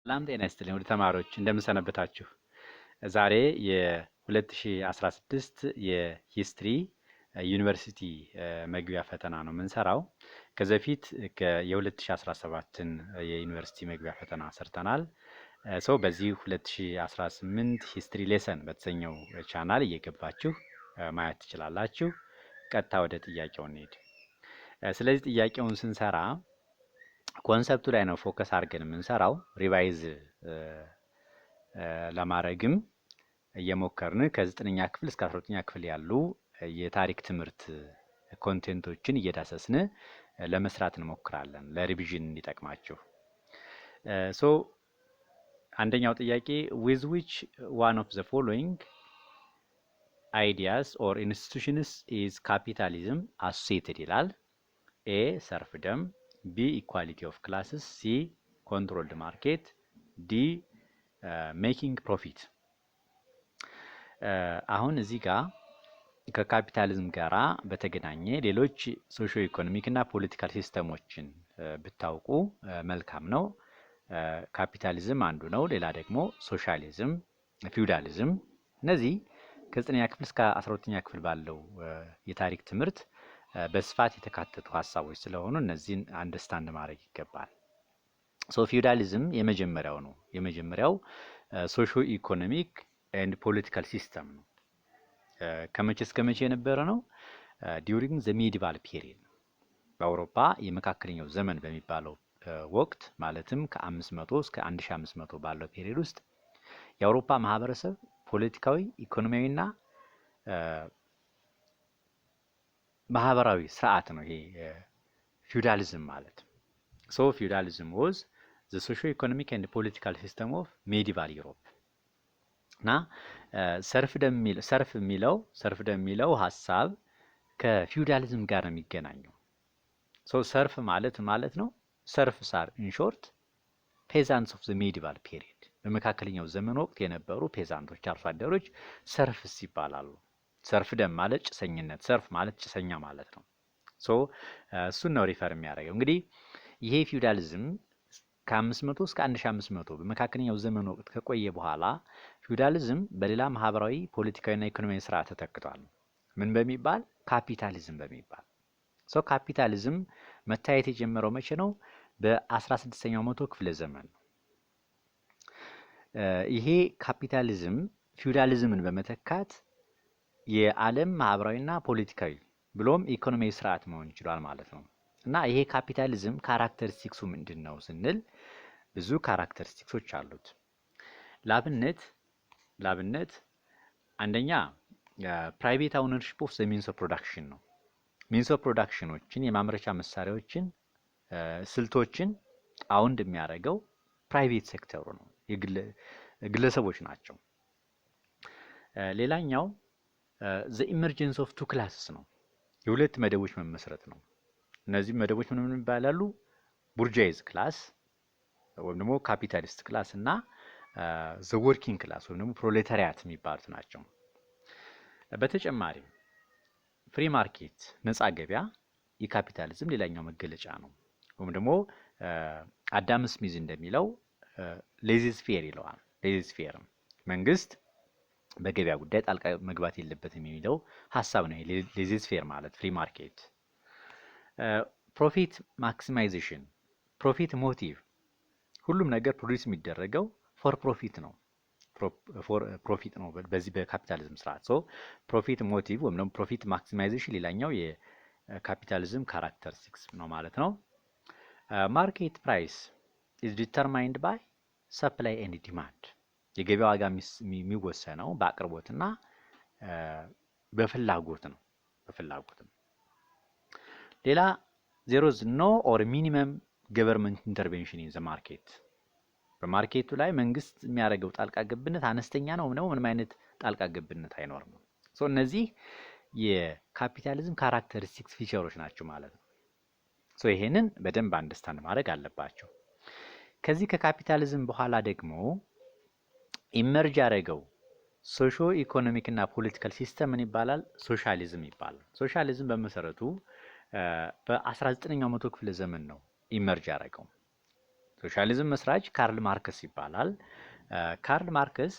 ሰላም ጤና ይስጥልኝ ወደ ተማሪዎች እንደምንሰነበታችሁ። ዛሬ የ2016 የሂስትሪ ዩኒቨርሲቲ መግቢያ ፈተና ነው የምንሰራው። ከዚህ በፊት የ2017ን የዩኒቨርሲቲ መግቢያ ፈተና ሰርተናል። በዚህ 2018 ሂስትሪ ሌሰን በተሰኘው ቻናል እየገባችሁ ማየት ትችላላችሁ። ቀጥታ ወደ ጥያቄው እንሄድ። ስለዚህ ጥያቄውን ስንሰራ ኮንሰፕቱ ላይ ነው ፎከስ አድርገን የምንሰራው። ሪቫይዝ ለማድረግም እየሞከርን ከ9ኛ ክፍል እስከ 12ኛ ክፍል ያሉ የታሪክ ትምህርት ኮንቴንቶችን እየዳሰስን ለመስራት እንሞክራለን ለሪቪዥን እንዲጠቅማችሁ። አንደኛው ጥያቄ with which one of the following ideas or institutions is capitalism associated ይላል። ኤ serfdom፣ ቢ ኢኳሊቲ ኦፍ ክላስስ፣ ሲ ኮንትሮልድ ማርኬት፣ ዲ ሜኪንግ ፕሮፊት። አሁን እዚህ ጋር ከካፒታሊዝም ጋራ በተገናኘ ሌሎች ሶሾ ኢኮኖሚክ እና ፖለቲካል ሲስተሞችን ብታውቁ መልካም ነው። ካፒታሊዝም አንዱ ነው። ሌላ ደግሞ ሶሻሊዝም፣ ፊውዳሊዝም። እነዚህ ከ9ኛ ክፍል እስከ 12ኛ ክፍል ባለው የታሪክ ትምህርት በስፋት የተካተቱ ሀሳቦች ስለሆኑ እነዚህን አንደርስታንድ ማድረግ ይገባል። ፊውዳሊዝም የመጀመሪያው ነው። የመጀመሪያው ሶሾ ኢኮኖሚክ ኤንድ ፖለቲካል ሲስተም ነው። ከመቼ እስከ መቼ የነበረ ነው? ዲዩሪንግ ዘ ሜዲቫል ፔሪድ፣ በአውሮፓ የመካከለኛው ዘመን በሚባለው ወቅት ማለትም ከ500 እስከ 1500 ባለው ፔሪድ ውስጥ የአውሮፓ ማህበረሰብ ፖለቲካዊ፣ ኢኮኖሚያዊና ማህበራዊ ስርዓት ነው ይሄ ፊውዳሊዝም ማለት። ፊውዳሊዝም was the socio-economic and political system of medieval Europe እና ሰርፍ የሚለው ሀሳብ ከፊውዳሊዝም ጋር ነው የሚገናኘው። ሰርፍ ማለት ነው። ሰርፍስ አር ኢን ሾርት ፔዛንትስ ኦፍ ዘ ሜዲቫል ፔሪድ፣ በመካከለኛው ዘመን ወቅት የነበሩ ፔዛንቶች፣ አርሶ አደሮች ሰርፍስ ይባላሉ። ሰርፍደም ማለት ጭሰኝነት፣ ሰርፍ ማለት ጭሰኛ ማለት ነው። እሱን ነው ሪፈር የሚያደርገው። እንግዲህ ይሄ ፊውዳሊዝም ከ500 እስከ 1500 በመካከለኛው ዘመን ወቅት ከቆየ በኋላ ፊውዳሊዝም በሌላ ማህበራዊ፣ ፖለቲካዊና ኢኮኖሚያዊ ስርዓት ተተክቷል። ምን በሚባል? ካፒታሊዝም በሚባል። ካፒታሊዝም መታየት የጀመረው መቼ ነው? በ16ኛው መቶ ክፍለ ዘመን ነው። ይሄ ካፒታሊዝም ፊውዳሊዝምን በመተካት የዓለም ማህበራዊና ፖለቲካዊ ብሎም ኢኮኖሚያዊ ስርዓት መሆን ይችላል ማለት ነው። እና ይሄ ካፒታሊዝም ካራክተሪስቲክሱ ምንድን ነው ስንል ብዙ ካራክተሪስቲክሶች አሉት። ላብነት አንደኛ ፕራይቬት ኦውነርሺፕ ኦፍ ዘ ሚንስ ኦፍ ፕሮዳክሽን ነው። ሚንስ ኦፍ ፕሮዳክሽኖችን፣ የማምረቻ መሳሪያዎችን፣ ስልቶችን አውንድ የሚያደርገው ፕራይቬት ሴክተሩ ነው፣ ግለሰቦች ናቸው። ሌላኛው ዘ ኢመርጀንስ ኦፍ ቱ ክላስስ ነው፣ የሁለት መደቦች መመስረት ነው። እነዚህ መደቦች ምን ይባላሉ? ቡርጃይዝ ክላስ ወይም ደግሞ ካፒታሊስት ክላስ እና ዘ ወርኪንግ ክላስ ወይም ደግሞ ፕሮሌታሪያት የሚባሉት ናቸው። በተጨማሪም ፍሪ ማርኬት፣ ነፃ ገበያ የካፒታሊዝም ሌላኛው መገለጫ ነው። ወይም ደግሞ አዳም ስሚዝ እንደሚለው ሌዚስፌር ይለዋል። ሌዚስፌርም መንግስት በገበያ ጉዳይ ጣልቃ መግባት የለበትም የሚለው ሀሳብ ነው። ሌዚስፌር ማለት ፍሪ ማርኬት። ፕሮፊት ማክሲማይዜሽን፣ ፕሮፊት ሞቲቭ፣ ሁሉም ነገር ፕሮዲስ የሚደረገው ፎር ፕሮፊት ነው። ፕሮፊት ነው በዚህ በካፒታሊዝም ስርዓት። ፕሮፊት ሞቲቭ ወይም ደግሞ ፕሮፊት ማክሲማይዜሽን ሌላኛው የካፒታሊዝም ካራክተሪስቲክስ ነው ማለት ነው። ማርኬት ፕራይስ ኢዝ ዲተርማይንድ ባይ ሰፕላይ ኤንድ ዲማንድ፣ የገበያ ዋጋ የሚወሰነው በአቅርቦትና በፍላጎት ነው። ሌላ ዜሮ ኖ ኦር ሚኒመም ገቨርንመንት ኢንተርቬንሽን ኢን ዘ ማርኬት፣ በማርኬቱ ላይ መንግስት የሚያደርገው ጣልቃ ገብነት አነስተኛ ነው፣ ምንም አይነት ጣልቃ ገብነት አይኖርም። እነዚህ የካፒታሊዝም ካራክተሪስቲክስ ፊቸሮች ናቸው ማለት ነው። ይሄንን በደንብ አንደርስታንድ ማድረግ አለባቸው። ከዚህ ከካፒታሊዝም በኋላ ደግሞ ኢመርጅ ያደረገው ሶሾ ኢኮኖሚክ እና ፖለቲካል ሲስተም ምን ይባላል? ሶሻሊዝም ይባላል። ሶሻሊዝም በመሰረቱ በ19ኛው መቶ ክፍለ ዘመን ነው ኢመርጅ ያደረገው። ሶሻሊዝም መስራች ካርል ማርክስ ይባላል። ካርል ማርክስ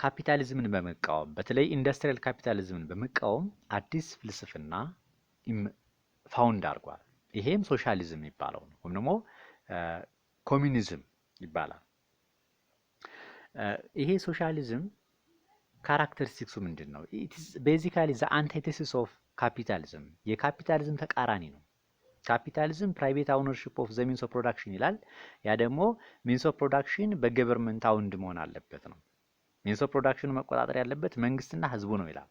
ካፒታሊዝምን በመቃወም በተለይ ኢንዱስትሪያል ካፒታሊዝምን በመቃወም አዲስ ፍልስፍና ፋውንድ አድርጓል። ይሄም ሶሻሊዝም የሚባለው ነው፣ ወይም ደግሞ ኮሚኒዝም ይባላል። ይሄ ሶሻሊዝም ካራክተሪስቲክሱ ምንድን ነው? ቤዚካሊ ዘ አንቲቴሲስ ኦፍ ካፒታሊዝም፣ የካፒታሊዝም ተቃራኒ ነው። ካፒታሊዝም ፕራይቬት ኦውነርሺፕ ኦፍ ዘ ሚንስ ኦፍ ፕሮዳክሽን ይላል። ያ ደግሞ ሚንስ ኦፍ ፕሮዳክሽን በገቨርንመንት አውንድ መሆን አለበት ነው። ሚንስ ኦፍ ፕሮዳክሽኑ መቆጣጠር ያለበት መንግስትና ህዝቡ ነው ይላል።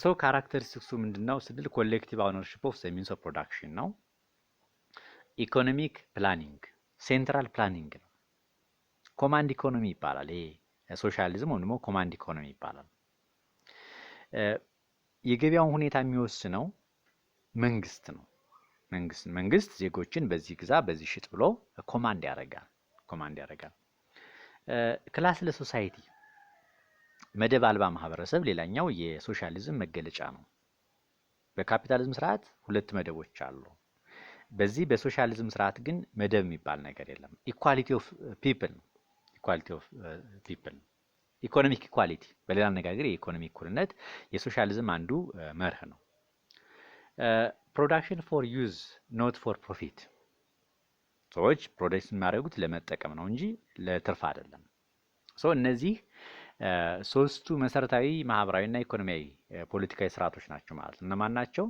ሶ ካራክተሪስቲክሱ ምንድነው ስንል ኮሌክቲቭ ኦውነርሺፕ ኦፍ ዘ ሚንስ ኦፍ ፕሮዳክሽን ነው። ኢኮኖሚክ ፕላኒንግ፣ ሴንትራል ፕላኒንግ ነው። ኮማንድ ኢኮኖሚ ይባላል። ይሄ ሶሻሊዝም ወይም ደግሞ ኮማንድ ኢኮኖሚ ይባላል። የገበያውን ሁኔታ የሚወስነው መንግስት ነው። መንግስት ዜጎችን በዚህ ግዛ በዚህ ሽጥ ብሎ ኮማንድ ያደርጋል። ክላስለስ ሶሳይቲ፣ መደብ አልባ ማህበረሰብ ሌላኛው የሶሻሊዝም መገለጫ ነው። በካፒታሊዝም ስርዓት ሁለት መደቦች አሉ። በዚህ በሶሻሊዝም ስርዓት ግን መደብ የሚባል ነገር የለም። ኢኳሊቲ ኦፍ ፒፕል ነው። ኢኮኖሚክ ኢኳሊቲ፣ በሌላ አነጋገር የኢኮኖሚ እኩልነት የሶሻሊዝም አንዱ መርህ ነው። ፕሮዳክሽን ፎር ዩዝ ኖት ፎር ፕሮፊት፣ ሰዎች ፕሮዳክት የሚያደርጉት ለመጠቀም ነው እንጂ ለትርፍ አይደለም። እነዚህ ሶስቱ መሰረታዊ ማህበራዊና ኢኮኖሚያዊ ፖለቲካዊ ስርዓቶች ናቸው ማለት ነው። እነማን ናቸው?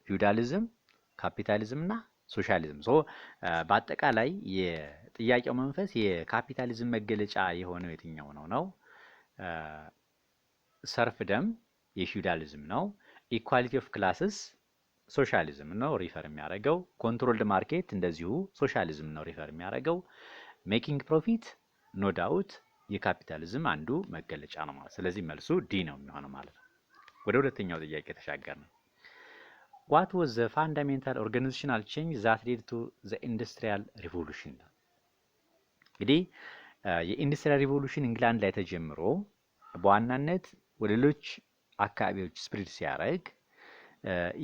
ፊውዳሊዝም፣ ካፒታሊዝም እና ሶሻሊዝም። በአጠቃላይ የጥያቄው መንፈስ የካፒታሊዝም መገለጫ የሆነው የትኛው ነው? ሰርፍደም የፊውዳሊዝም ነው። ኢኳሊቲ ኦፍ ክላስስ ሶሻሊዝም ነው ሪፈር የሚያደርገው። ኮንትሮልድ ማርኬት እንደዚሁ ሶሻሊዝም ነው ሪፈር የሚያደርገው። ሜኪንግ ፕሮፊት ኖ ዳውት የካፒታሊዝም አንዱ መገለጫ ነው ማለት። ስለዚህ መልሱ ዲ ነው የሚሆነው ማለት ነው። ወደ ሁለተኛው ጥያቄ ተሻገር ነው። What was the fundamental organizational change that led to the industrial revolution? እንግዲህ የኢንዱስትሪያል ሪቮሉሽን እንግላንድ ላይ ተጀምሮ በዋናነት ወደ ሌሎች አካባቢዎች ስፕሪድ ሲያደርግ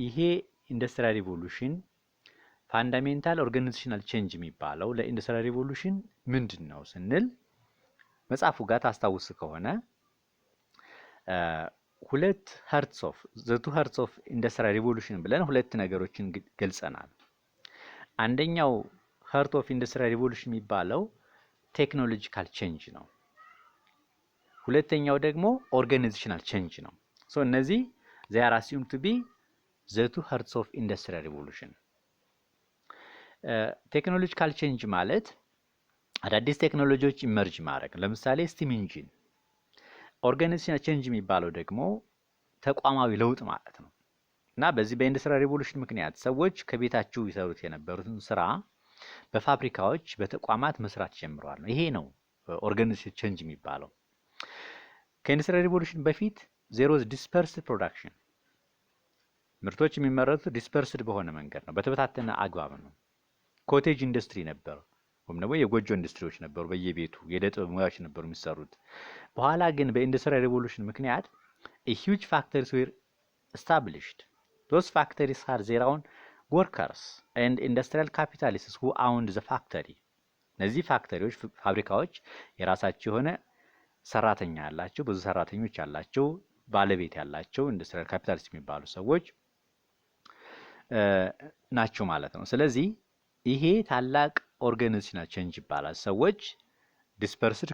ይሄ ኢንዱስትሪያል ሪቮሉሽን ፋንዳሜንታል ኦርጋናይዜሽናል ቼንጅ የሚባለው ለኢንዱስትሪያል ሪቮሉሽን ምንድን ነው ስንል መጽሐፉ ጋር ታስታውስ ከሆነ ሁለት ሀርትስ ኦፍ ዘ ቱ ሀርትስ ኦፍ ኢንዱስትሪያል ሪቮሉሽን ብለን ሁለት ነገሮችን ገልጸናል። አንደኛው ሀርት ኦፍ ኢንዱስትሪያል ሪቮሉሽን የሚባለው ቴክኖሎጂካል ቼንጅ ነው። ሁለተኛው ደግሞ ኦርጋናይዜሽናል ቼንጅ ነው። እነዚህ they are assumed to be the two hearts of industrial revolution። ቴክኖሎጂካል ቼንጅ ማለት አዳዲስ ቴክኖሎጂዎች ኢመርጅ ማድረግ፣ ለምሳሌ ስቲም ኢንጂን። ኦርጋናይዜሽናል ቼንጅ የሚባለው ደግሞ ተቋማዊ ለውጥ ማለት ነው። እና በዚህ በኢንዱስትሪያል ሪቮሉሽን ምክንያት ሰዎች ከቤታቸው ይሰሩት የነበሩትን ስራ በፋብሪካዎች በተቋማት መስራት ጀምረዋል። ይሄ ነው ኦርጋናይዜሽናል ቼንጅ የሚባለው። ከኢንዱስትሪያል ሪቮሉሽን በፊት ዜሮ ዲስፐርስድ ፕሮዳክሽን፣ ምርቶች የሚመረቱት ዲስፐርስድ በሆነ መንገድ ነው፣ በተበታተነ አግባብ ነው። ኮቴጅ ኢንዱስትሪ ነበር፣ ወይም ደግሞ የጎጆ ኢንዱስትሪዎች ነበሩ፣ በየቤቱ የዕደ ጥበብ ሙያዎች ነበሩ የሚሰሩት። በኋላ ግን በኢንዱስትሪያል ሪቮሉሽን ምክንያት a huge factories were established. Those factories had their own workers and industrial capitalists who owned the factory. እነዚህ ፋክተሪዎች ፋብሪካዎች የራሳቸው የሆነ ሰራተኛ ያላቸው፣ ብዙ ሰራተኞች ያላቸው፣ ባለቤት ያላቸው ኢንዱስትሪያል ካፒታሊስት የሚባሉ ሰዎች ናቸው ማለት ነው። ስለዚህ ይሄ ታላቅ ኦርጋናይዜሽናል ቼንጅ ይባላል። ሰዎች ዲስፐርስድ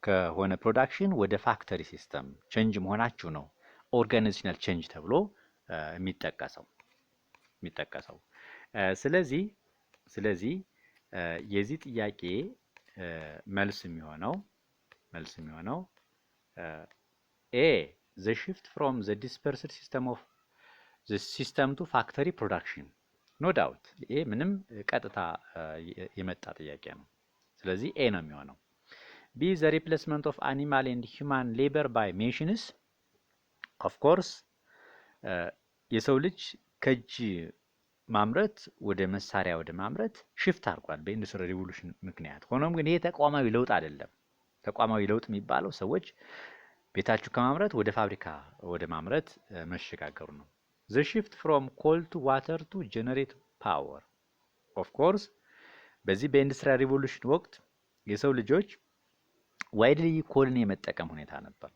ከሆነ ፕሮዳክሽን ወደ ፋክተሪ ሲስተም ቼንጅ መሆናቸው ነው ኦርጋናይዜሽናል ቼንጅ ተብሎ የሚጠቀሰው። ስለዚህ የዚህ ጥያቄ መልስ የሚሆነው ኤ the shift from the dispersed system to factory production no doubt። ይሄ ምንም ቀጥታ የመጣ ጥያቄ ነው። ስለዚህ ኤ ነው የሚሆነው። B the replacement of animal and human labor by machines። of course የሰው ልጅ ከእጅ ማምረት ወደ መሳሪያ ወደ ማምረት ሽፍት አድርጓል በኢንዱስትሪ ሪቮሉሽን ምክንያት። ሆኖም ግን ይሄ ተቋማዊ ለውጥ አይደለም። ተቋማዊ ለውጥ የሚባለው ሰዎች ቤታችሁ ከማምረት ወደ ፋብሪካ ወደ ማምረት መሸጋገሩ ነው። the shift from coal to water to generate power. Of course, በዚህ በኢንዱስትሪያል ሪቮሉሽን ወቅት የሰው ልጆች ዋይድሊ ኮልን የመጠቀም ሁኔታ ነበር።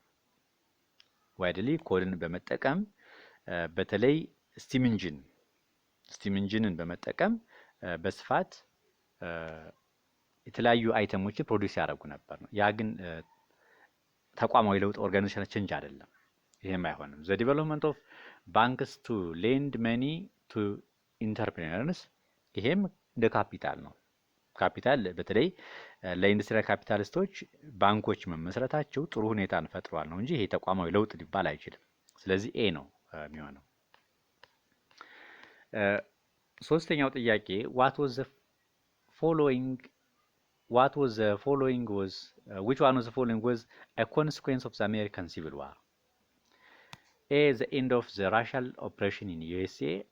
ዋይድሊ ኮልን በመጠቀም በተለይ ስቲም ኢንጂንን በመጠቀም በስፋት የተለያዩ አይተሞችን ፕሮዲውስ ያደርጉ ነበር ነው። ያ ግን ተቋማዊ ለውጥ ኦርጋናይዜሽን ቼንጅ አይደለም። ይሄም አይሆንም። ዘ ዲቨሎፕመንት ኦፍ ባንክስ ቱ ሌንድ መኒ ቱ ኢንተርፕሪነርስ፣ ይሄም እንደ ካፒታል ነው። ካፒታል በተለይ ለኢንዱስትሪያል ካፒታሊስቶች ባንኮች መመስረታቸው ጥሩ ሁኔታን ፈጥሯል ነው እንጂ ይሄ ተቋማዊ ለውጥ ሊባል አይችልም። ስለዚህ ኤ ነው የሚሆነው። ሶስተኛው ጥያቄ which one of the following was a consequence of the American Civil War? A. The end of the racial oppression in USA.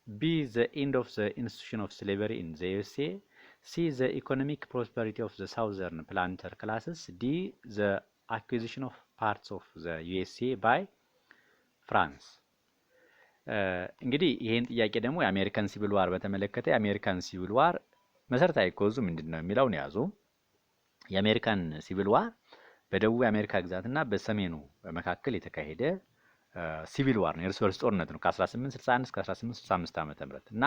B. The end of the institution of slavery in the USA. C. The economic prosperity of the southern planter classes. D. The acquisition of parts of the USA by France. እንግዲህ ይሄን ጥያቄ ደግሞ የአሜሪካን ሲቪል ዋር በተመለከተ የአሜሪካን ሲቪል ዋር መሰረታዊ ኮዙ ምንድነው የሚለውን ያዙ። የአሜሪካን ሲቪል ዋር በደቡብ የአሜሪካ ግዛትና በሰሜኑ መካከል የተካሄደ ሲቪል ዋር ነው፣ የእርስ በርስ ጦርነት ነው ከ1861 እስከ 1865 ዓ.ም እና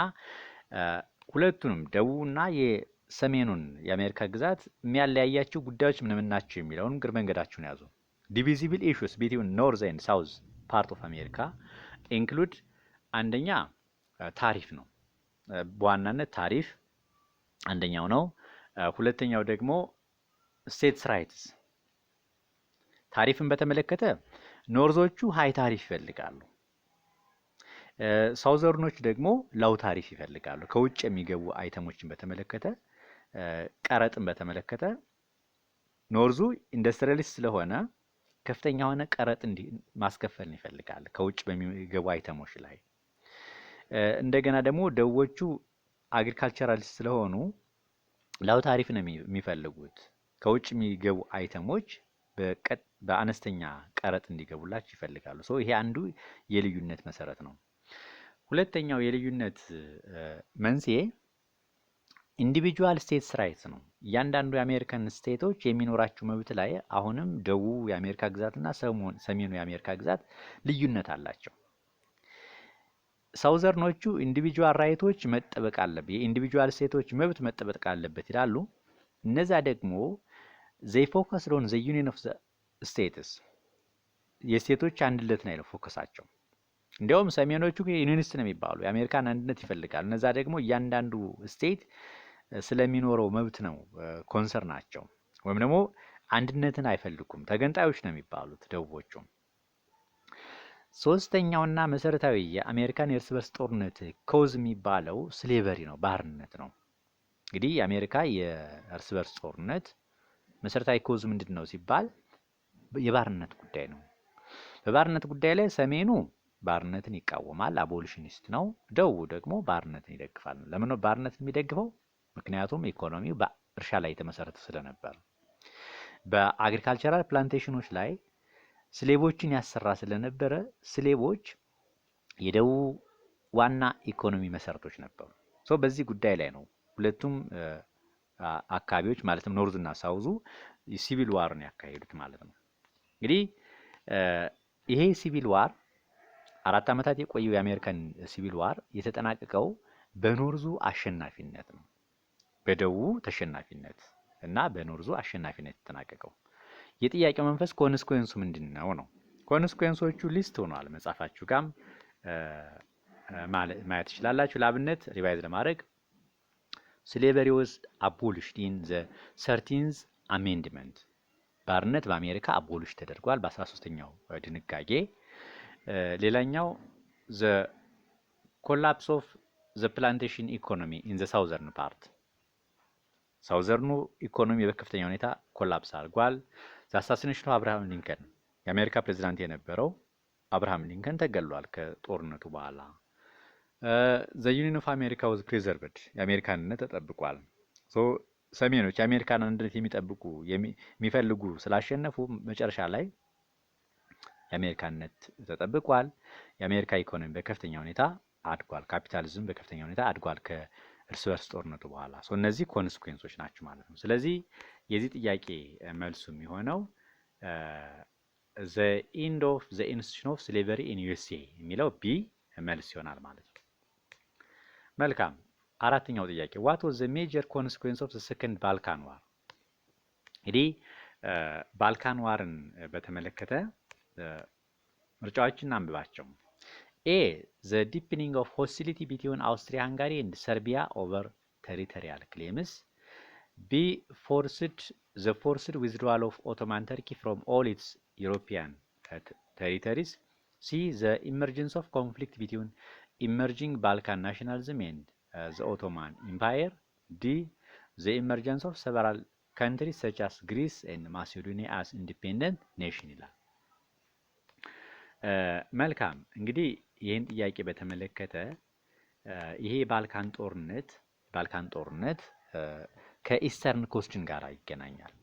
ሁለቱንም ደቡብና የሰሜኑን የአሜሪካ ግዛት የሚያለያያቸው ጉዳዮች ምን ናቸው የሚለውን ግር መንገዳችሁን ያዙ። ዲቪዚብል ኢሹስ ቢትዊን ኖርዝ ኤንድ ሳውዝ ፓርት ኦፍ አሜሪካ ኢንክሉድ አንደኛ ታሪፍ ነው። በዋናነት ታሪፍ አንደኛው ነው። ሁለተኛው ደግሞ ስቴትስ ራይትስ። ታሪፍን በተመለከተ ኖርዞቹ ሃይ ታሪፍ ይፈልጋሉ፣ ሳውዘርኖች ደግሞ ላው ታሪፍ ይፈልጋሉ። ከውጭ የሚገቡ አይተሞችን በተመለከተ ቀረጥን በተመለከተ ኖርዙ ኢንዱስትሪያሊስት ስለሆነ ከፍተኛ የሆነ ቀረጥ ማስከፈል ይፈልጋል ከውጭ በሚገቡ አይተሞች ላይ። እንደገና ደግሞ ደቡቦቹ አግሪካልቸራሊስት ስለሆኑ ላው ታሪፍ ነው የሚፈልጉት። ከውጭ የሚገቡ አይተሞች በአነስተኛ ቀረጥ እንዲገቡላቸው ይፈልጋሉ። ይሄ አንዱ የልዩነት መሰረት ነው። ሁለተኛው የልዩነት መንስኤ ኢንዲቪጁዋል ስቴትስ ራይትስ ነው። እያንዳንዱ የአሜሪካን ስቴቶች የሚኖራቸው መብት ላይ አሁንም ደቡብ የአሜሪካ ግዛትና ሰሜኑ የአሜሪካ ግዛት ልዩነት አላቸው። ሳውዘርኖቹ ኢንዲቪጁዋል ራይቶች መጠበቅ አለበት፣ የኢንዲቪጁዋል ስቴቶች መብት መጠበቅ አለበት ይላሉ። እነዛ ደግሞ they focused on the union of the states፣ የስቴቶች አንድነት ላይ ነው ፎከሳቸው። እንዲያውም ሰሜኖቹ ዩኒየኒስት ነው የሚባሉ የአሜሪካን አንድነት ይፈልጋሉ። እነዛ ደግሞ እያንዳንዱ ስቴት ስለሚኖረው መብት ነው ኮንሰርን ናቸው፣ ወይም ደግሞ አንድነትን አይፈልጉም፣ ተገንጣዮች ነው የሚባሉት ደቡቦቹ። ሶስተኛውና መሰረታዊ የአሜሪካን የእርስ በርስ ጦርነት ኮዝ የሚባለው ስሌቨሪ ነው፣ ባርነት ነው። እንግዲህ የአሜሪካ የእርስ በርስ ጦርነት መሰረታዊ ኮዝ ምንድን ነው ሲባል የባርነት ጉዳይ ነው። በባርነት ጉዳይ ላይ ሰሜኑ ባርነትን ይቃወማል፣ አቦሊሽኒስት ነው። ደቡቡ ደግሞ ባርነትን ይደግፋል። ለምን ነው ባርነትን የሚደግፈው? ምክንያቱም ኢኮኖሚው በእርሻ ላይ የተመሰረተ ስለነበር። በአግሪካልቸራል ፕላንቴሽኖች ላይ ስሌቦችን ያሰራ ስለነበረ ስሌቦች የደቡብ ዋና ኢኮኖሚ መሰረቶች ነበሩ። በዚህ ጉዳይ ላይ ነው ሁለቱም አካባቢዎች ማለትም ኖርዝና ሳውዙ ሲቪል ዋርን ያካሄዱት ማለት ነው። እንግዲህ ይሄ ሲቪል ዋር 4 ዓመታት የቆየው የአሜሪካን ሲቪል ዋር የተጠናቀቀው በኖርዙ አሸናፊነት ነው። በደቡቡ ተሸናፊነት እና በኖርዙ አሸናፊነት የተጠናቀቀው። የጥያቄው መንፈስ ኮንስኮንሱ ምንድነው ነው? ኮንስኮንሶቹ ሊስት ሆኗል መጻፋችሁ ጋም ማየት ትችላላችሁ። ለአብነት ሪቫይዝ ለማድረግ slavery was abolished in the 13th amendment። ባርነት በአሜሪካ አቦሊሽ ተደርጓል በ13ኛው ድንጋጌ። ሌላኛው the collapse of the plantation economy in the southern part። ሳውዘርኑ ኢኮኖሚ በከፍተኛ ሁኔታ ኮላፕስ አድርጓል። the assassination of አብርሃም ሊንከን፣ የአሜሪካ ፕሬዝዳንት የነበረው አብርሃም ሊንከን ተገሏል ከጦርነቱ በኋላ። the union of America was preserved፣ የአሜሪካን አንድነት ተጠብቋል። ሰሜኖች የአሜሪካን አንድነት የሚፈልጉ ስላሸነፉ መጨረሻ ላይ የአሜሪካን አንድነት ተጠብቋል። የአሜሪካ ኢኮኖሚ በከፍተኛ ሁኔታ አድጓል። ካፒታሊዝም በከፍተኛ ሁኔታ አድጓል ከእርስ በርስ ጦርነቱ በኋላ። እነዚህ ኮንስኩዌንሶች ናቸው ማለት ነው። ስለዚህ የዚህ ጥያቄ መልሱ የሚሆነው the end of the institution of slavery in USA የሚለው ቢ መልስ ይሆናል ማለት ነው። መልካም። አራተኛው ጥያቄ what was the major consequence of the second Balkan war? እንግዲህ ባልካን ዋርን በተመለከተ ምርጫዎችን አንብባቸው። ኤ the deepening of hostility between Austria-Hungary and Serbia over territorial claims. B the forced withdrawal of Ottoman Turkey from all its European territories. C the emergence of conflict between emerging Balkan nationalism and the Ottoman Empire. D the emergence of several countries such as Greece and Macedonia as independent nation ይላል። መልካም እንግዲህ ይህን ጥያቄ በተመለከተ ይሄ ባልካን ጦርነት ከኢስተርን ኮስችን ጋር ይገናኛል።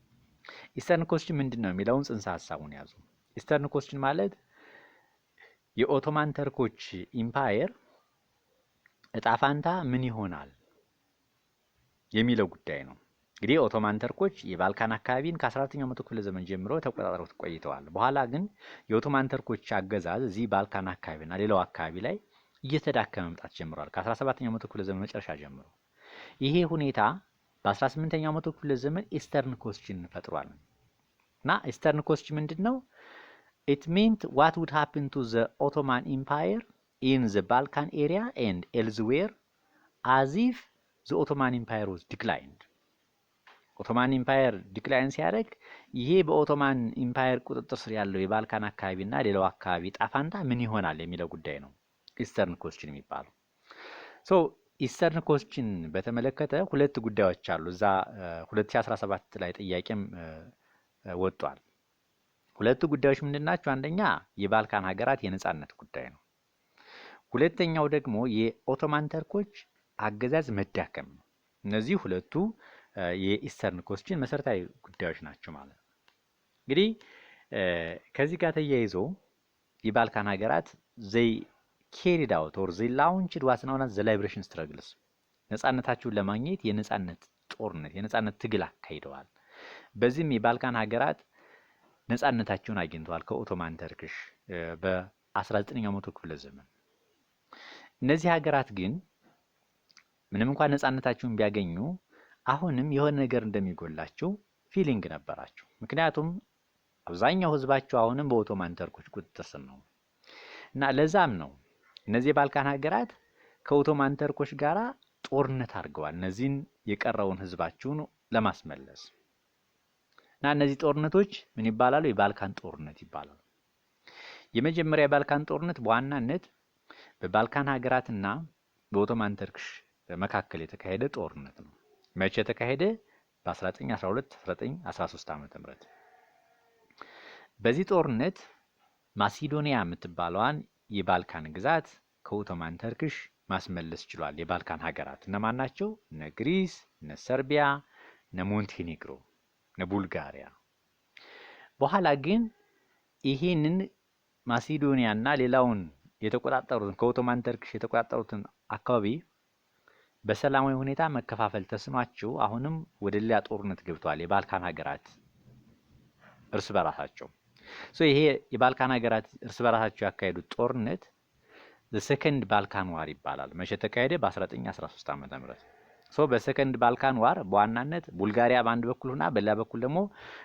ኢስተርን ኮስችን ምንድነው የሚለውን ጽንሰ ሐሳቡን ያዙ። ኢስተርን ኮስችን ማለት የኦቶማን ተርኮች ኢምፓየር እጣ ፋንታ ምን ይሆናል የሚለው ጉዳይ ነው። እንግዲህ ኦቶማን ተርኮች የባልካን አካባቢን ከ14ኛው መቶ ክፍለ ዘመን ጀምሮ ተቆጣጥረው ቆይተዋል። በኋላ ግን የኦቶማን ተርኮች አገዛዝ እዚህ ባልካን አካባቢና ሌላው አካባቢ ላይ እየተዳከመ መምጣት ጀምሯል ከ17ኛው መቶ ክፍለ ዘመን መጨረሻ ጀምሮ። ይሄ ሁኔታ በ18ኛው መቶ ክፍለ ዘመን ኢስተርን ኮስችን ፈጥሯል። እና ኢስተርን ኮስችን ምንድነው? it meant what would happen to the Ottoman Empire in the Balkan area and elsewhere as if the Ottoman Empire was declined. ኦቶማን ኢምፓየር ዲክላይን ሲያደርግ ይሄ በኦቶማን ኢምፓየር ቁጥጥር ስር ያለው የባልካን አካባቢና ሌላው አካባቢ ጣፋንታ ምን ይሆናል የሚለው ጉዳይ ነው ኢስተርን ኮስችን የሚባለው። ኢስተርን ኮስችን በተመለከተ ሁለት ጉዳዮች አሉ። እዛ 2017 ላይ ጥያቄም ወጥቷል። ሁለቱ ጉዳዮች ምንድናቸው? አንደኛ የባልካን ሀገራት የነጻነት ጉዳይ ነው። ሁለተኛው ደግሞ የኦቶማን ተርኮች አገዛዝ መዳከም ነው። እነዚህ ሁለቱ የኢስተርን ኮስችን መሰረታዊ ጉዳዮች ናቸው ማለት ነው። እንግዲህ ከዚህ ጋር ተያይዞ የባልካን ሀገራት they carried out or they launched what's known as the liberation struggles ነጻነታቸውን ለማግኘት የነጻነት ጦርነት የነጻነት ትግል አካሂደዋል። በዚህም የባልካን ሀገራት ነጻነታቸውን አግኝተዋል ከኦቶማን ተርክሽ በ19ኛው መቶ ክፍለ ዘመን። እነዚህ ሀገራት ግን ምንም እንኳን ነጻነታቸውን ቢያገኙ አሁንም የሆነ ነገር እንደሚጎላቸው ፊሊንግ ነበራቸው። ምክንያቱም አብዛኛው ህዝባቸው አሁንም በኦቶማን ተርኮች ቁጥጥር ስር ነው እና ለዛም ነው እነዚህ የባልካን ሀገራት ከኦቶማን ተርኮች ጋራ ጦርነት አድርገዋል እነዚህን የቀረውን ህዝባቸውን ለማስመለስ። እና እነዚህ ጦርነቶች ምን ይባላሉ? የባልካን ጦርነት ይባላሉ። የመጀመሪያ የባልካን ጦርነት በዋናነት በባልካን ሀገራትና በኦቶማን ተርክሽ መካከል የተካሄደ ጦርነት ነው። መቼ ተካሄደ? በ1912 1913 ዓመተ ምህረት። በዚህ ጦርነት ማሲዶኒያ የምትባለዋን የባልካን ግዛት ከኦቶማን ተርክሽ ማስመለስ ችሏል። የባልካን ሀገራት እነማን ናቸው? እነ ግሪስ፣ እነ ሰርቢያ፣ እነ ሞንቴኔግሮ፣ እነ ቡልጋሪያ። በኋላ ግን ይሄንን ማሲዶኒያና ሌላውን የተቆጣጠሩትን ከኦቶማን ተርክሽ የተቆጣጠሩትን አካባቢ በሰላማዊ ሁኔታ መከፋፈል ተስኗቸው አሁንም ወደ ሌላ ጦርነት ገብተዋል የባልካን ሀገራት እርስ በራሳቸው። ይሄ የባልካን ሀገራት እርስ በራሳቸው ያካሄዱት ጦርነት the second Balkan war ይባላል። መቼ ተካሄደ? በ1913 ዓመተ ምህረት። በሰከንድ ባልካን ዋር በዋናነት ቡልጋሪያ በአንድ በኩል ሆና በሌላ በኩል ደግሞ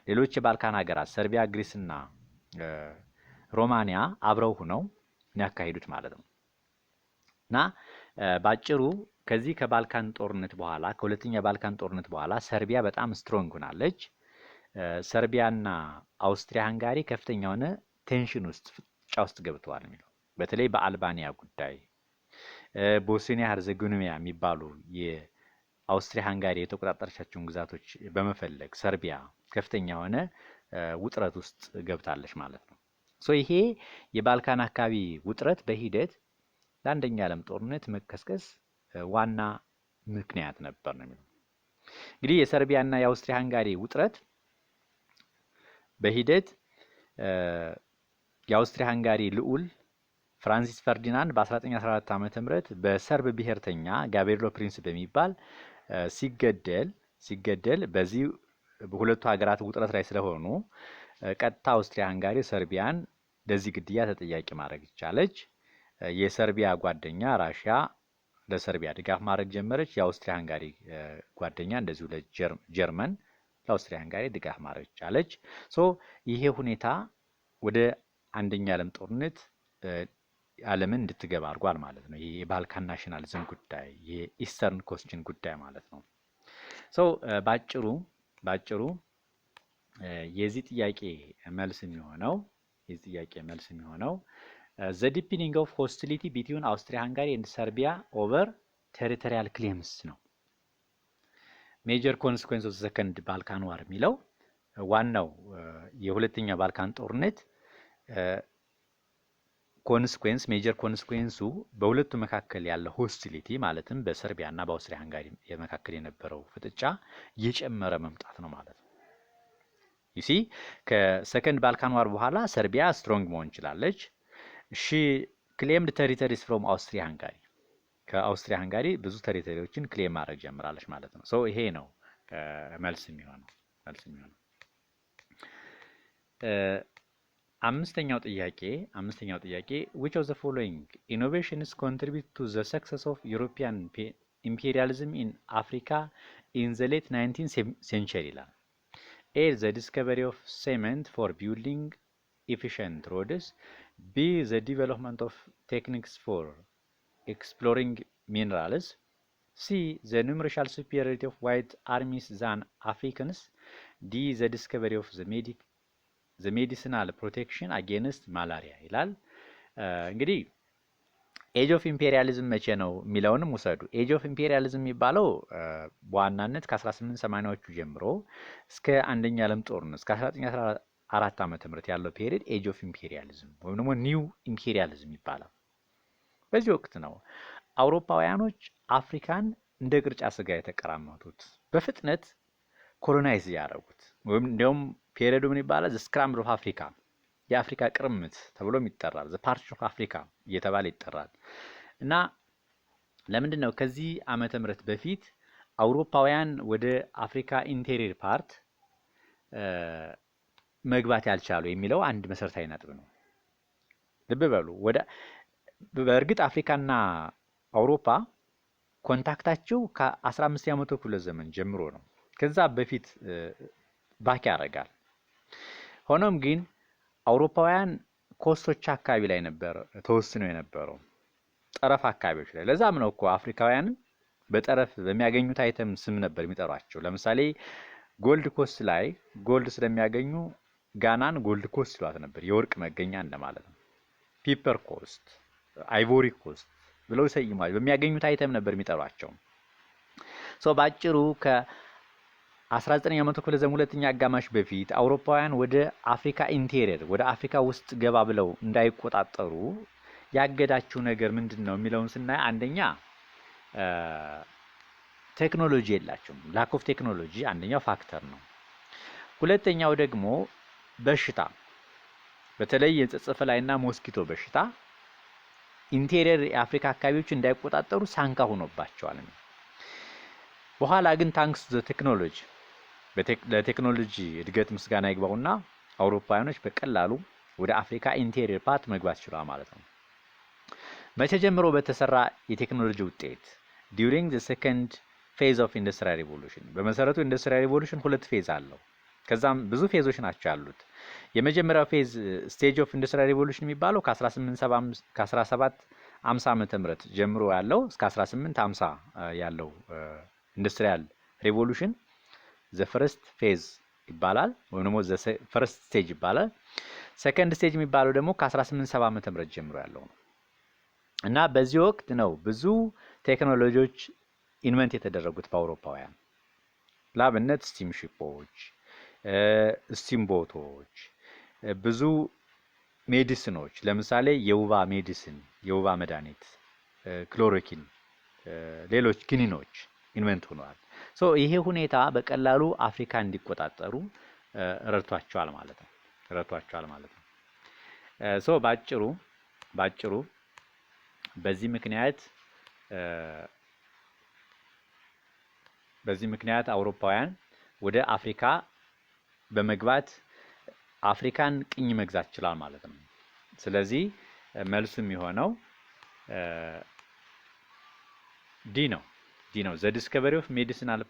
ሌሎች የባልካን ሀገራት ሰርቢያ፣ ግሪስ እና ሮማኒያ አብረው ሆነው ያካሄዱት ማለት ነው። እና ባጭሩ ከዚህ ከባልካን ጦርነት በኋላ ከሁለተኛ ባልካን ጦርነት በኋላ ሰርቢያ በጣም ስትሮንግ ሆናለች። ሰርቢያና አውስትሪያ ሃንጋሪ ከፍተኛ የሆነ ቴንሽን ውስጥ ፍጥጫ ውስጥ ገብተዋል የሚለው በተለይ በአልባኒያ ጉዳይ ቦስኒያ ሄርዘጎቪና የሚባሉ የአውስትሪያ ሃንጋሪ የተቆጣጠረቻቸውን ግዛቶች በመፈለግ ሰርቢያ ከፍተኛ የሆነ ውጥረት ውስጥ ገብታለች ማለት ነው። ይሄ የባልካን አካባቢ ውጥረት በሂደት ለአንደኛ ዓለም ጦርነት መከስከስ ዋና ምክንያት ነበር ነው የሚለው። እንግዲህ የሰርቢያና የአውስትሪያ ሃንጋሪ ውጥረት በሂደት የአውስትሪያ ሃንጋሪ ልዑል ፍራንሲስ ፈርዲናንድ በ1914 ዓመተ ምህረት በሰርብ ብሔርተኛ ጋቤርሎ ፕሪንስ በሚባል ሲገደል በዚህ በሁለቱ ሀገራት ውጥረት ላይ ስለሆኑ ቀጥታ አውስትሪያ ሃንጋሪ ሰርቢያን ለዚህ ግድያ ተጠያቂ ማድረግ ቻለች። የሰርቢያ ጓደኛ ራሽያ ለሰርቢያ ድጋፍ ማድረግ ጀመረች። የአውስትሪያ ሃንጋሪ ጓደኛ እንደዚሁ ለጀርመን ለአውስትሪያ ሃንጋሪ ድጋፍ ማድረግ ቻለች። ይሄ ሁኔታ ወደ አንደኛ ዓለም ጦርነት ዓለምን እንድትገባ አድርጓል ማለት ነው። ይሄ የባልካን ናሽናሊዝም ጉዳይ የኢስተርን ኮስችን ጉዳይ ማለት ነው። ባጭሩ የዚህ ጥያቄ መልስ የሚሆነው the deepening of hostility between Austria Hungary and Serbia over territorial claims ነው። major consequence of the second Balkan war የሚለው ዋናው የሁለተኛ ባልካን ጦርነት ኮንስኩዌንስ ሜጀር ኮንስኩዌንሱ በሁለቱ መካከል ያለው ሆስቲሊቲ ማለትም በሰርቢያ እና በአውስትሪያ ሃንጋሪ መካከል የነበረው ፍጥጫ እየጨመረ መምጣት ነው ማለት ነው። ዩሲ ከሰከንድ ባልካን ዋር በኋላ ሰርቢያ ስትሮንግ መሆን ችላለች። ሺ ክሌምድ ቴሪቶሪስ ፍሮም አውስትሪያ ሃንጋሪ ከአውስትሪያ ሃንጋሪ ብዙ ቴሪቶሪዎችን ክሌም ማድረግ ጀምራለች ማለት ነው። ይሄ ነው መልስ የሚሆነው። አምስተኛው ጥያቄ which of the following innovations contribute to the success of European imperialism in Africa in the late 19th century ይላል። A. the discovery of cement for building efficient roads. B. the development of techniques for exploring minerals. C. the numerical superiority of white armies than Africans. D. the discovery of the medicinal protection against malaria ይላል። እንግዲህ ኤጅ ኦፍ ኢምፔሪያሊዝም መቼ ነው የሚለውንም ውሰዱ። ኤጅ ኦፍ ኢምፔሪያሊዝም የሚባለው በዋናነት ከ1880ዎቹ ጀምሮ እስከ አንደኛ ዓለም ጦርነት እስከ 1914 ዓመተ ምህረት ያለው ፔሪድ ኤጅ ኦፍ ኢምፔሪያሊዝም ወይም ደግሞ ኒው ኢምፔሪያሊዝም ይባላል። በዚህ ወቅት ነው አውሮፓውያኖች አፍሪካን እንደ ቅርጫ ስጋ የተቀራመቱት በፍጥነት ኮሎናይዝ ያደረጉት። ወይም እንዲያውም ፔሪዱ ምን ይባላል? ዘ ስክራምብል ኦፍ አፍሪካ የአፍሪካ ቅርምት ተብሎም ይጠራል። ዘ ፓርቲሽን ኦፍ አፍሪካ እየተባለ ይጠራል። እና ለምንድን ነው ከዚህ ዓመተ ምህረት በፊት አውሮፓውያን ወደ አፍሪካ ኢንቴሪየር ፓርት መግባት ያልቻሉ የሚለው አንድ መሰረታዊ ነጥብ ነው። ልብ በሉ። በእርግጥ አፍሪካና አውሮፓ ኮንታክታቸው ከ15ኛው መቶ ክፍለ ዘመን ጀምሮ ነው። ከዛ በፊት ባክ ያደርጋል። ሆኖም ግን አውሮፓውያን ኮስቶች አካባቢ ላይ ነበር ተወስነው የነበረው፣ ጠረፍ አካባቢዎች ላይ። ለዛም ነው እኮ አፍሪካውያን በጠረፍ በሚያገኙት አይተም ስም ነበር የሚጠሯቸው። ለምሳሌ ጎልድ ኮስት ላይ ጎልድ ስለሚያገኙ ጋናን ጎልድ ኮስት ይሏት ነበር፣ የወርቅ መገኛ እንደማለት ነው። ፒፐር ኮስት፣ አይቮሪ ኮስት ብለው ይሰይማሉ። በሚያገኙት አይተም ነበር የሚጠሯቸው። ባጭሩ ከ19ኛው መቶ ክፍለ ዘመን ሁለተኛ አጋማሽ በፊት አውሮፓውያን ወደ አፍሪካ ኢንቴሪየር ወደ አፍሪካ ውስጥ ገባ ብለው እንዳይቆጣጠሩ ያገዳቸው ነገር ምንድነው የሚለውን ስናይ አንደኛ ቴክኖሎጂ የላቸውም። ላክ ኦፍ ቴክኖሎጂ አንደኛው ፋክተር ነው። ሁለተኛው ደግሞ በሽታ፣ በተለይ የጽጽፍላይና ሞስኪቶ በሽታ ኢንቴሪየር የአፍሪካ አካባቢዎች እንዳይቆጣጠሩ ሳንካ ሆኖባቸዋል። በኋላ ግን ታንክስ ዘ ቴክኖሎጂ ለቴክኖሎጂ እድገት ምስጋና ይግባውና አውሮፓውያኖች በቀላሉ ወደ አፍሪካ ኢንቴሪየር ፓርት መግባት ችለዋል ማለት ነው። መቼ ጀምሮ በተሰራ የቴክኖሎጂ ውጤት ዲዩሪንግ ዘ ሰከንድ ፌዝ ኦፍ ኢንዱስትሪያል ሪቮሉሽን። በመሰረቱ ኢንዱስትሪያል ሪቮሉሽን ሁለት ፌዝ አለው። ከዛም ብዙ ፌዞች ናቸው ያሉት። የመጀመሪያው ፌዝ ስቴጅ ኦፍ ኢንዱስትሪያል ሪቮሉሽን የሚባለው ከ1750 ዓመተ ምህረት ጀምሮ ያለው እስከ 1850 ያለው ኢንዱስትሪያል ሪቮሉሽን ዘ ፈርስት ፌዝ ይባላል፣ ወይም ደግሞ ዘ ፈርስት ስቴጅ ይባላል። ሰከንድ ስቴጅ የሚባለው ደግሞ ከ1870 ዓመተ ምህረት ጀምሮ ያለው ነው። እና በዚህ ወቅት ነው ብዙ ቴክኖሎጂዎች ኢንቨንት የተደረጉት በአውሮፓውያን። ላብነት ስቲም ሺፖች፣ ስቲም ቦቶች፣ ብዙ ሜዲሲኖች፣ ለምሳሌ የውባ ሜዲሲን፣ የውባ መድኃኒት፣ ክሎሮኪን፣ ሌሎች ክኒኖች ኢንቨንት ሆነዋል። ይሄ ሁኔታ በቀላሉ አፍሪካ እንዲቆጣጠሩ ረድቷቸዋል ማለት ነው። ባጭሩ ባጭሩ በዚህ ምክንያት አውሮፓውያን ወደ አፍሪካ በመግባት አፍሪካን ቅኝ መግዛት ይችላል ማለት ነው። ስለዚህ መልሱ የሚሆነው ዲ ነው። ዘ ዲስከቨሪ ኦፍ ሜዲሲናል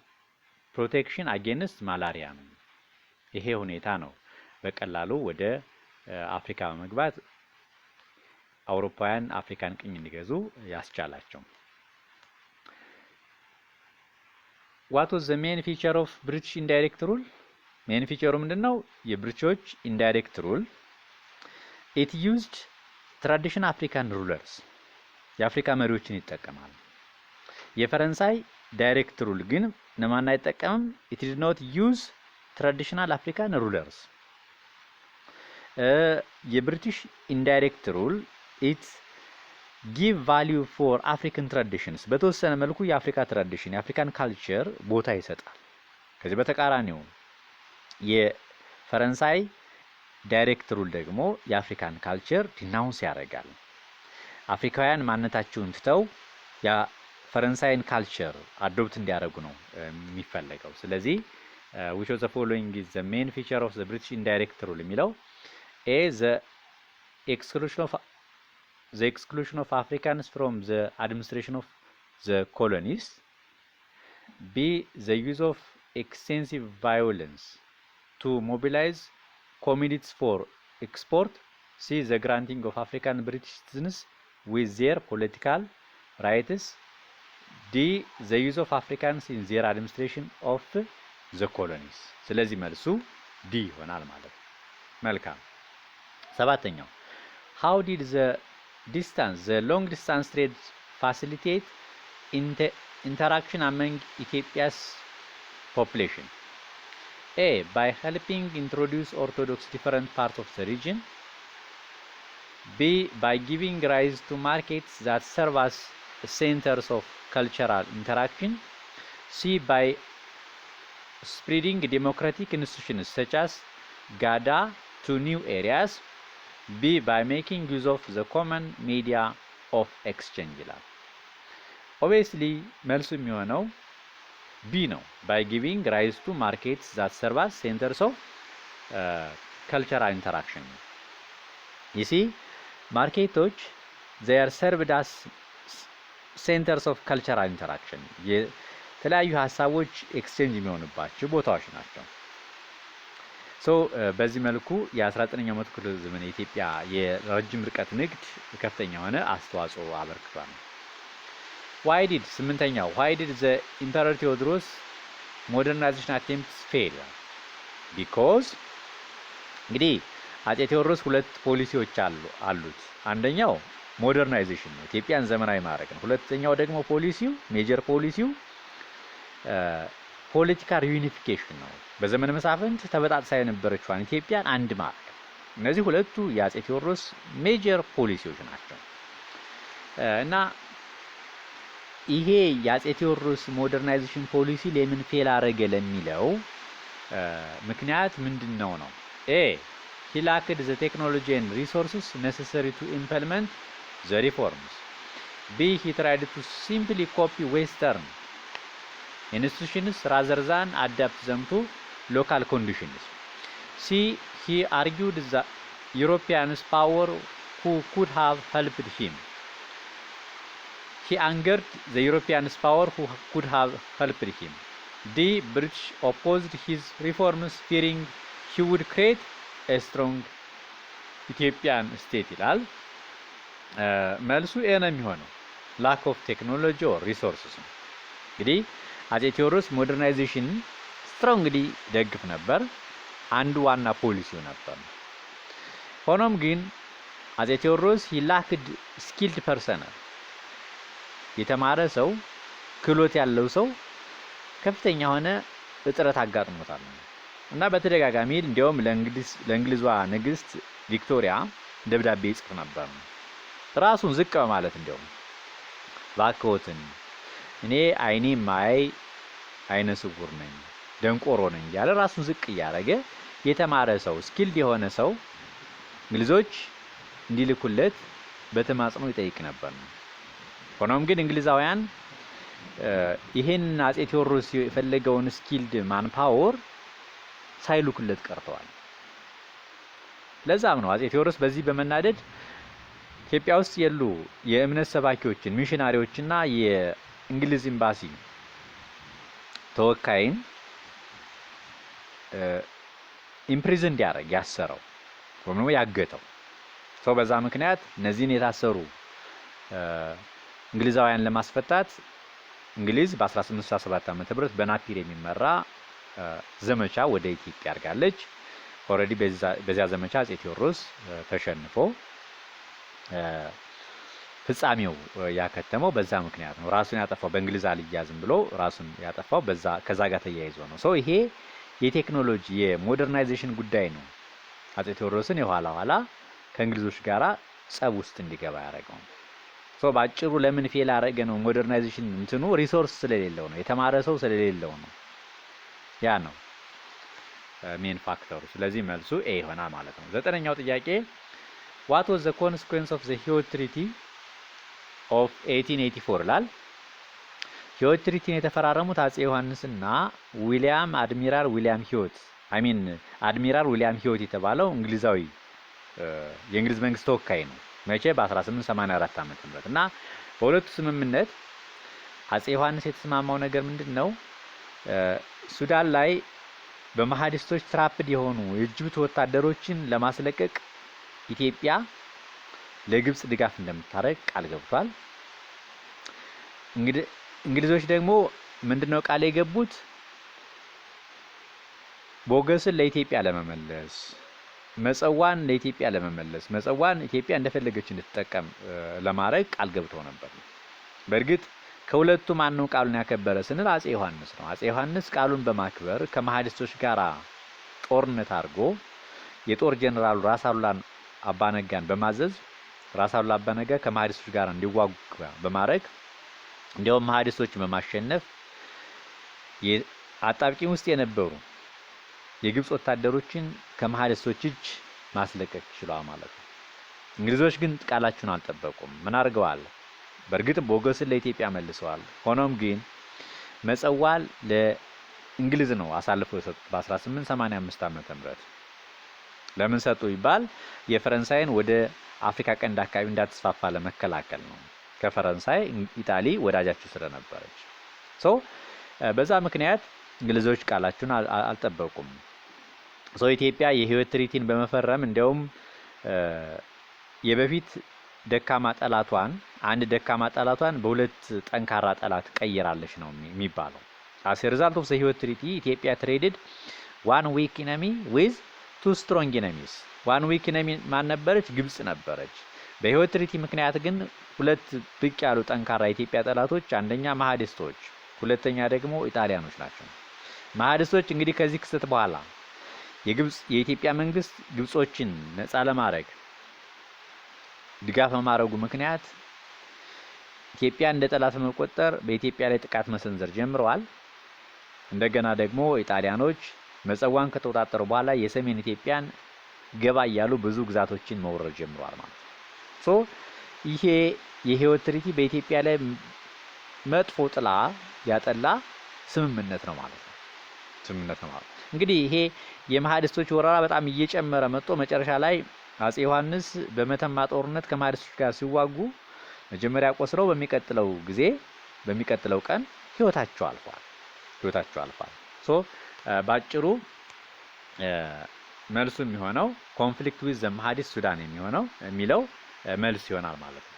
ፕሮቴክሽን አጌንስት ማላሪያ ነው። ይሄ ሁኔታ ነው በቀላሉ ወደ አፍሪካ በመግባት አውሮፓውያን አፍሪካን ቅኝ እንዲገዙ ያስቻላቸው። What was the main feature of British indirect rule? ሜን ፊቸሩ ምንድነው? የብሪቲሾች ኢንዳይሬክት ሩል it used traditional African rulers የአፍሪካ መሪዎችን ይጠቀማል። የፈረንሳይ ዳይሬክት ሩል ግን ለማን አይጠቀምም? it did not use traditional African rulers። የብሪቲሽ ኢንዳይሬክት ሩል it give value for African traditions በተወሰነ መልኩ የአፍሪካ ትራዲሽን የአፍሪካን ካልቸር ቦታ ይሰጣል። ከዚህ በተቃራኒው የፈረንሳይ ዳይሬክት ሩል ደግሞ የአፍሪካን ካልቸር ዲናውንስ ያደርጋል። አፍሪካውያን ማንነታቸውን ትተው የፈረንሳይን ካልቸር አዶፕት እንዲያደርጉ ነው የሚፈለገው። ስለዚህ which of the following is the main feature of the British indirect rule የሚለው A the exclusion of Africans from the administration of the colonies, B the use of extensive violence to mobilize communities for export, C the granting of African British citizens with their political rights, D the use of Africans in their administration of the colonies። ስለዚህ መልሱ ዲ ይሆናል ማለት ነው። መልካም። ሰባተኛው how did the long distance trade facilitate interaction among Ethiopia's population? A by helping introduce Orthodox different parts of the region, B by giving rise to markets that serve as centers of cultural interaction, C by spreading democratic institutions such as GADA to new areas, B by making use of the common media of exchange ይላል። obviously መልሱ የሚሆነው B ነው። by giving rise to markets that serve as centers of cultural interaction። you see ማርኬቶች they are served as centers of cultural interaction የተለያዩ ሀሳቦች ኤክስቼንጅ የሚሆኑባቸው ቦታዎች ናቸው። በዚህ መልኩ የ19ኛው መቶ ክፍለ ዘመን የኢትዮጵያ የረጅም ርቀት ንግድ ከፍተኛ የሆነ አስተዋጽኦ አበርክቷል። ስምንተኛው why did the Emperor Theodorus modernization attempts fail? because እንግዲህ አፄ ቴዎድሮስ ሁለት ፖሊሲዎች አሉት። አንደኛው ሞደርናይዜሽን ነው፣ ኢትዮጵያን ዘመናዊ ማድረግ ነው። ሁለተኛው ደግሞ ፖሊሲው ሜጀር ፖሊሲው ፖለቲካል ዩኒፊኬሽን ነው። በዘመነ መሳፍንት ተበጣጥሳ የነበረችዋን ኢትዮጵያን አንድ ማድረግ። እነዚህ ሁለቱ የአፄ ቴዎድሮስ ሜጀር ፖሊሲዎች ናቸው እና ይሄ የአፄ ቴዎድሮስ ሞደርናይዜሽን ፖሊሲ ለምን ፌል አደረገ ለሚለው ምክንያት ምንድነው ነው? ኤ he lacked the technology and resources necessary to implement the reforms. B he tried to simply copy Western institutions rather than adapt them to local conditions. C he argued that Europeans' power who could have helped him. He angered the Europeans' power who could have helped him. D British opposed his reforms fearing he would create a strong Ethiopian state ይላል። መልሱ ኤ ነው የሚሆነው lack of technology or resources ነው። እንግዲህ አፄ ቴዎድሮስ ሞደርናይዜሽን ስትሮንግሊ ደግፍ ነበር፣ አንዱ ዋና ፖሊሲው ነበር። ሆኖም ግን አፄ ቴዎድሮስ he lacked skilled personnel የተማረ ሰው ክህሎት ያለው ሰው ከፍተኛ ሆነ እጥረት አጋጥሞታል እና በተደጋጋሚ እንዲያውም ለእንግሊዟ ንግስት ቪክቶሪያ ደብዳቤ ይጽፍ ነበር። ራሱን ዝቅ በማለት እንዲያውም ባክዎትን እኔ አይኔ ማይ አይነ ስውር ነኝ ደንቆሮ ነኝ ያለ ራሱን ዝቅ እያደረገ የተማረ ሰው ስኪልድ የሆነ ሰው እንግሊዞች እንዲልኩለት በተማጽኖ ይጠይቅ ነበር። ሆኖም ግን እንግሊዛውያን ይሄን አጼ ቴዎድሮስ የፈለገውን ስኪልድ ማንፓወር ሳይልኩለት ቀርተዋል። ለዛም ነው አጼ ቴዎድሮስ በዚህ በመናደድ ኢትዮጵያ ውስጥ ያሉ የእምነት ሰባኪዎችን ሚሽናሪዎችና የእንግሊዝ ኤምባሲ ተወካይን ኢምፕሪዝን እንዲያደርግ ያሰረው ወይም ያገተው ሰው። በዛ ምክንያት እነዚህን የታሰሩ እንግሊዛውያን ለማስፈታት እንግሊዝ በ1867 ዓ.ም በናፒር የሚመራ ዘመቻ ወደ ኢትዮጵያ አድርጋለች። ኦሬዲ በዚያ ዘመቻ አጼ ቴዎድሮስ ተሸንፎ ፍጻሜው ያከተመው በዛ ምክንያት ነው። ራሱን ያጠፋው በእንግሊዝ አልያዝም ብሎ ራሱን ያጠፋው ከዛ ጋር ተያይዞ ነው። ሶ ይሄ የቴክኖሎጂ የሞደርናይዜሽን ጉዳይ ነው አጼ ቴዎድሮስን የኋላ ኋላ ከእንግሊዞች ጋራ ጸብ ውስጥ እንዲገባ ያደረገው። ሶ ባጭሩ ለምን ፌል አደረገ ነው? ሞደርናይዜሽን እንትኑ ሪሶርስ ስለሌለው ነው፣ የተማረ ሰው ስለሌለው ነው። ያ ነው ሜን ፋክተሩ። ስለዚህ መልሱ ኤ ይሆናል ማለት ነው። ዘጠነኛው ጥያቄ what was the consequence of the Hewitt Treaty of 1884 ይላል። ሂዊት ትሪቲን የተፈራረሙት አጼ ዮሐንስና አድሚራል ዊሊያም ሂዊት አድሚራል ዊሊያም ሂዊት የተባለው እንግሊዛዊ የእንግሊዝ መንግስት ተወካይ ነው። መቼ? በ1884 ዓመተ ምህረት እና በሁለቱ ስምምነት አጼ ዮሐንስ የተስማማው ነገር ምንድነው? ሱዳን ላይ በመሐዲስቶች ትራፕድ የሆኑ የጅቡቲ ወታደሮችን ለማስለቀቅ ኢትዮጵያ ለግብጽ ድጋፍ እንደምታደርግ ቃል ገብቷል። እንግሊዞች ደግሞ ምንድነው ቃል የገቡት? ቦገስን ለኢትዮጵያ ለመመለስ፣ መጸዋን ለኢትዮጵያ ለመመለስ፣ መጸዋን ኢትዮጵያ እንደፈለገች እንድትጠቀም ለማድረግ ቃል ገብተው ነበር። በእርግጥ ከሁለቱ ማን ነው ቃሉን ያከበረ ስንል አጼ ዮሐንስ ነው። አጼ ዮሐንስ ቃሉን በማክበር ከመሐዲስቶች ጋር ጦርነት አድርጎ የጦር ጀነራሉ ራስ አሉላ አባነጋን በማዘዝ ራስ አሉላ አባነጋ ከመሐዲስቶች ጋር እንዲዋጉ በማድረግ እንዲያውም መሐዲስቶችን በማሸነፍ አጣብቂኝ ውስጥ የነበሩ የግብጽ ወታደሮችን ከመሐዲስቶች እጅ ማስለቀቅ ችሏል ማለት ነው። እንግሊዞች ግን ቃላቸውን አልጠበቁም። ምን አድርገዋል? በእርግጥ ቦገስን ለኢትዮጵያ መልሰዋል። ሆኖም ግን መጸዋል ለእንግሊዝ ነው አሳልፈው የሰጡት በ1885 ዓመተ ምህረት። ለምን ሰጡ ይባል? የፈረንሳይን ወደ አፍሪካ ቀንድ አካባቢ እንዳትስፋፋ ለመከላከል ነው። ከፈረንሳይ ኢጣሊ ወዳጃቸው ስለነበረች በዛ ምክንያት እንግሊዞች ቃላቸውን አልጠበቁም። ኢትዮጵያ የሂዊት ትሪቲን በመፈረም እንደውም የበፊት ደካማ ጠላቷን በሁለት ጠንካራ ጠላት ቀይራለች ነው የሚባለው። as a result of the Hewitt Treaty ኢትዮጵያ traded one weak enemy with two strong enemies. one weak enemy ማን ነበረች? ግብጽ ነበረች። በሂዊት ትሪቲ ምክንያት ግን ሁለት ብቅ ያሉ ጠንካራ የኢትዮጵያ ጠላቶች፣ አንደኛ መሐዲስቶች፣ ሁለተኛ ደግሞ ኢጣሊያኖች ናቸው። መሐዲስቶች እንግዲህ ከዚህ ክስተት በኋላ የኢትዮጵያ መንግስት ግብጾችን ነፃ ለማድረግ ድጋፍ በማድረጉ ምክንያት ኢትዮጵያ እንደ ጠላት በመቆጠር በኢትዮጵያ ላይ ጥቃት መሰንዘር ጀምረዋል። እንደገና ደግሞ ኢጣሊያኖች መጸዋን ከተወጣጠሩ በኋላ የሰሜን ኢትዮጵያን ገባ እያሉ ብዙ ግዛቶችን መውረር ጀምረዋል ማለት ነው። ይሄ የሂዊት ትሪቲ በኢትዮጵያ ላይ መጥፎ ጥላ ያጠላ ስምምነት ነው ማለት ነው። እንግዲህ ይሄ የመሐዲስቶች ወረራ በጣም እየጨመረ መጥቶ መጨረሻ ላይ አጼ ዮሐንስ በመተማ ጦርነት ከመሐዲስቶች ጋር ሲዋጉ መጀመሪያ ቆስለው በሚቀጥለው ቀን ህይወታቸው አልፏል። ባጭሩ መልሱ የሚሆነው ኮንፍሊክት ዊዝ ዘ መሐዲስ ሱዳን የሚለው መልስ ይሆናል ማለት ነው።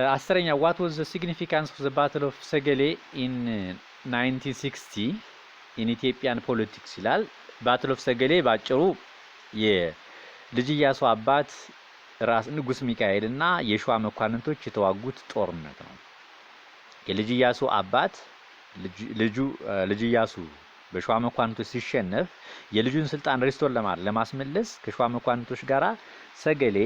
አስረኛ what was the significance of the battle of ሰገሌ in 1960 in Ethiopian politics ይላል። battle of ሰገሌ ባጭሩ የልጅ ኢያሱ አባት ራስ ንጉስ ሚካኤል እና የሸዋ መኳንንቶች የተዋጉት ጦርነት ነው። የልጅ ኢያሱ አባት ልጅ ኢያሱ በሸዋ መኳንንቶች ሲሸነፍ የልጁን ስልጣን ሪስቶር ለማስመለስ ከሸዋ መኳንንቶች ጋራ ሰገሌ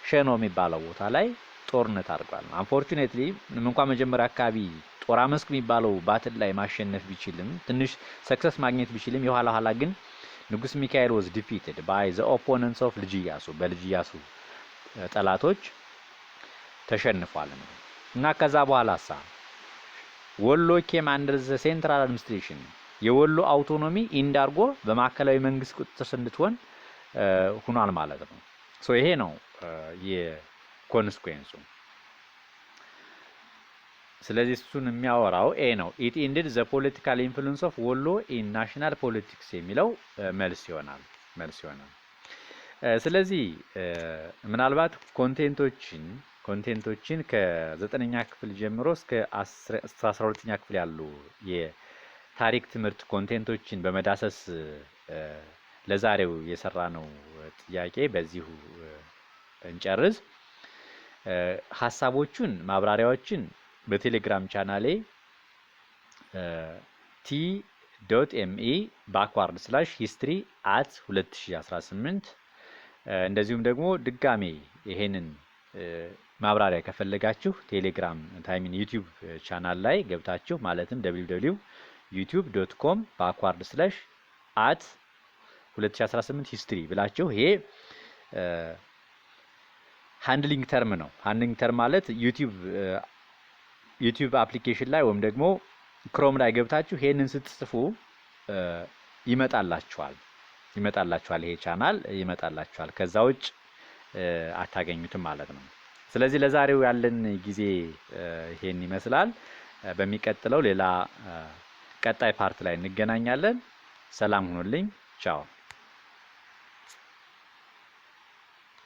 ሸኖ የሚባለው ቦታ ላይ ጦርነት አድርጓል። አንፎርቹኔትሊ እንኳን መጀመሪያ አካባቢ ጦራ መስክ የሚባለው ባትል ላይ ማሸነፍ ቢችልም ትንሽ ሰክሰስ ማግኘት ቢችልም የኋላ ግን ንጉስ ሚካኤል was defeated by the opponents of ልጅ ኢያሱ በልጅ ኢያሱ ጠላቶች ተሸንፏል እና ከዛ በኋላሳ ወሎ came under the central administration የወሎ አውቶኖሚ እንዳርጎ በማከላዊ መንግስት ቁጥጥር ስር እንድትሆን ሆኗል ማለት ነው። ሶ ይሄ ነው የኮንሲኩዌንሱ። ስለዚህ እሱን የሚያወራው ኤ ነው። it ended the political influence of ወሎ in national politics የሚለው መልስ ይሆናል። ስለዚህ ምናልባት ኮንቴንቶችን ከ9ኛ ክፍል ጀምሮ እስከ 12ኛ ክፍል ያሉ የታሪክ ትምህርት ኮንቴንቶችን በመዳሰስ ለዛሬው የሰራነው ጥያቄ በዚሁ እንጨርስ። ሐሳቦቹን ማብራሪያዎችን በቴሌግራም ቻናሌ t.me/history@2018 እንደዚሁም ደግሞ ድጋሜ ይሄንን ማብራሪያ ከፈለጋችሁ ቴሌግራም ታይሚን ዩቲዩብ ቻናል ላይ ገብታችሁ ማለትም www.youtube.com/@2018 history ብላችሁ ይሄ ሃንድሊንግ ተርም ነው። ሃንድሊንግ ተርም ማለት ዩቲዩብ አፕሊኬሽን ላይ ወይም ደግሞ ክሮም ላይ ገብታችሁ ይሄንን ስትጽፉ ይመጣላችኋል። ይሄ ቻናል ይመጣላችኋል። ከዛ ውጭ አታገኙትም ማለት ነው። ስለዚህ ለዛሬው ያለን ጊዜ ይሄን ይመስላል። በሚቀጥለው ሌላ ቀጣይ ፓርት ላይ እንገናኛለን። ሰላም ሁኑልኝ። ቻው